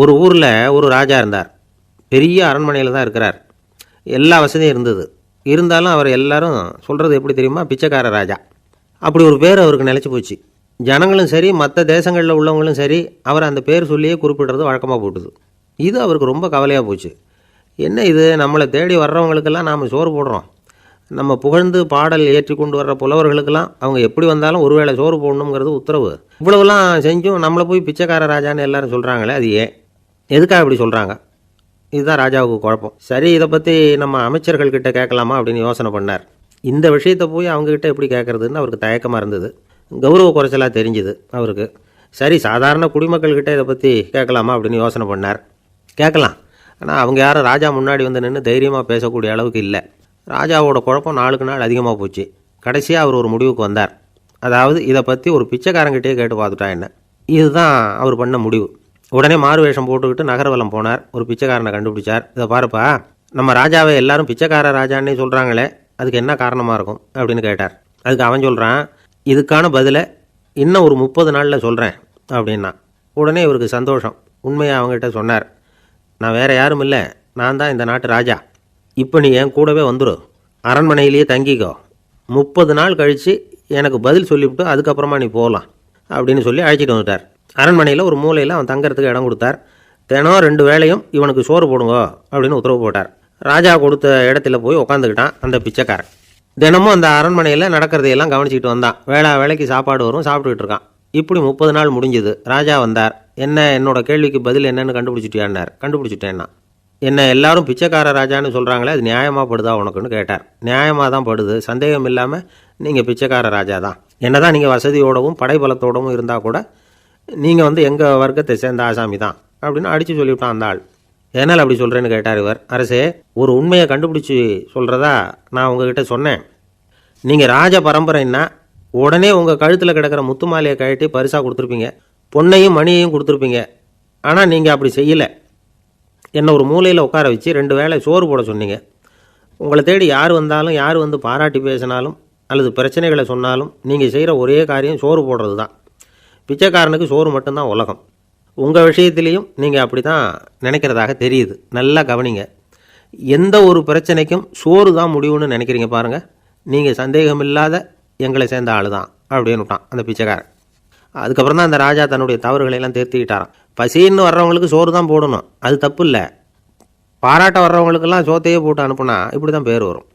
ஒரு ஊரில் ஒரு ராஜா இருந்தார். பெரிய அரண்மனையில் தான் இருக்கிறார். எல்லா வசதியும் இருந்தது. இருந்தாலும் அவர் எல்லாரும் சொல்கிறது எப்படி தெரியுமா? பிச்சைக்கார ராஜா. அப்படி ஒரு பேர் அவருக்கு நிலச்சி போச்சு. ஜனங்களும் சரி, மற்ற தேசங்களில் உள்ளவங்களும் சரி, அவர் அந்த பேர் சொல்லியே குறிப்பிடுறது வழக்கமாக போட்டுது. இது அவருக்கு ரொம்ப கவலையாக போச்சு. என்ன இது, நம்மளை தேடி வர்றவங்களுக்கெல்லாம் நாம் சோறு போடுறோம், நம்ம புகழ்ந்து பாடல் ஏற்றி கொண்டு வர்ற புலவர்களுக்கெல்லாம் அவங்க எப்படி வந்தாலும் ஒருவேளை சோறு போடணுங்கிறது உத்தரவு. இவ்வளவுலாம் செஞ்சும் நம்மளை போய் பிச்சைக்கார ராஜான்னு எல்லாரும் சொல்கிறாங்களே, அது ஏன், எதுக்காக இப்படி சொல்கிறாங்க? இதுதான் ராஜாவுக்கு குழப்பம். சரி, இதை பற்றி நம்ம அமைச்சர்கள்கிட்ட கேட்கலாமா அப்படின்னு யோசனை பண்ணார். இந்த விஷயத்தை போய் அவங்கக்கிட்ட எப்படி கேட்குறதுன்னு அவருக்கு தயக்கமாக இருந்தது. கௌரவ குறைச்சலாக தெரிஞ்சுது அவருக்கு. சரி, சாதாரண குடிமக்கள்கிட்ட இதை பற்றி கேட்கலாமா அப்படின்னு யோசனை பண்ணார். கேட்கலாம், ஆனால் அவங்க யாரும் ராஜா முன்னாடி வந்து நின்று தைரியமாக பேசக்கூடிய அளவுக்கு இல்லை. ராஜாவோட குழப்பம் நாளுக்கு நாள் அதிகமாக போச்சு. கடைசியாக அவர் ஒரு முடிவுக்கு வந்தார். அதாவது இதை பற்றி ஒரு பிச்சைக்காரங்கிட்டே கேட்டு பார்த்துட்டா என்ன. இதுதான் அவர் பண்ண முடிவு. உடனே மாறு வேஷம் போட்டுக்கிட்டு நகர்வலம் போனார். ஒரு பிச்சைக்காரனை கண்டுபிடிச்சார். இதை பாருப்பா, நம்ம ராஜாவை எல்லாரும் பிச்சைக்கார ராஜான்னே சொல்கிறாங்களே, அதுக்கு என்ன காரணமாக இருக்கும் அப்படின்னு கேட்டார். அதுக்கு அவன் சொல்கிறான், இதுக்கான பதிலை இன்னும் ஒரு 30 நாளில் சொல்கிறேன் அப்படின்னா. உடனே இவருக்கு சந்தோஷம். உண்மையை அவங்ககிட்ட சொன்னார். நான் வேறு யாரும் இல்லை, நான் தான் இந்த நாட்டு ராஜா. இப்போ நீ என் கூடவே வந்துடும், அரண்மனையிலேயே தங்கிக்கோ. 30 நாள் கழித்து எனக்கு பதில் சொல்லிவிட்டு அதுக்கப்புறமா நீ போகலாம் அப்படின்னு சொல்லி அழைச்சிட்டு வந்துட்டார். அரண்மனையில் ஒரு மூலையில் அவன் தங்கறதுக்கு இடம் கொடுத்தார். தினம் 2 வேளையும் இவனுக்கு சோறு போடுங்க அப்படின்னு உத்தரவு போட்டார். ராஜா கொடுத்த இடத்துல போய் உட்காந்துக்கிட்டான் அந்த பிச்சைக்காரன். தினமும் அந்த அரண்மனையில் நடக்கிறதையெல்லாம் கவனிச்சிக்கிட்டு வந்தான். வேளைக்கு சாப்பாடு வரும், சாப்பிட்டுக்கிட்டு இருக்கான். இப்படி 30 நாள் முடிஞ்சுது. ராஜா வந்தார். என்ன, என்னோட கேள்விக்கு பதில் என்னன்னு கண்டுபிடிச்சிட்டியான்னார். கண்டுபிடிச்சிட்டேன்னா. என்ன எல்லாரும் பிச்சைக்கார ராஜான்னு சொல்கிறாங்களே, அது நியாயமாக படுதா உனக்குன்னு கேட்டார். நியாயமாக தான் படுது, சந்தேகம் இல்லாமல் நீங்கள் பிச்சைக்கார ராஜா தான். என்ன தான் நீங்கள் வசதியோடவும் படைபலத்தோடவும் இருந்தால் கூட நீங்கள் வந்து எங்கள் வர்க்கத்தை சேர்ந்த ஆசாமி தான் அப்படின்னு அடித்து சொல்லிவிட்டான் அந்த ஆள். என்னால் அப்படி சொல்கிறேன்னு கேட்டார் இவர். அரசே, ஒரு உண்மையை கண்டுபிடிச்சி சொல்கிறதா நான் உங்ககிட்ட சொன்னேன். நீங்கள் ராஜ பரம்பரைன்னா உடனே உங்கள் கழுத்தில் கிடக்கிற முத்து மாலையை கழட்டி பரிசாக கொடுத்துருப்பீங்க, பொண்ணையும் மணியையும் கொடுத்துருப்பீங்க. ஆனால் நீங்கள் அப்படி செய்யலை. என்னை ஒரு மூலையில் உட்கார வச்சு 2 வேளை சோறு போட சொன்னீங்க. உங்களை தேடி யார் வந்தாலும், யார் வந்து பாராட்டி பேசினாலும் அல்லது பிரச்சனைகளை சொன்னாலும் நீங்கள் செய்கிற ஒரே காரியம் சோறு போடுறது தான். பிச்சைக்காரனுக்கு சோறு மட்டும்தான் உலகம். உங்கள் விஷயத்துலேயும் நீங்கள் அப்படி தான் நினைக்கிறதாக தெரியுது. நல்லா கவனிங்க. எந்த ஒரு பிரச்சனைக்கும் சோறு தான் முடிவுன்னு நினைக்கிறீங்க பாருங்கள். நீங்கள் சந்தேகமில்லாத எங்களை சேர்ந்த ஆள் தான் அப்படின்னு விட்டான் அந்த பிச்சைக்காரன். அதுக்கப்புறம் தான் அந்த ராஜா தன்னுடைய தவறுகளையெல்லாம் திருத்திக்கிட்டாராம். பசின்னு வர்றவங்களுக்கு சோறு தான் போடணும், அது தப்பு இல்லை. பாராட்ட வர்றவங்களுக்கெல்லாம் சோத்தையே போட்டு அனுப்புனா இப்படி தான் பேர் வரும்.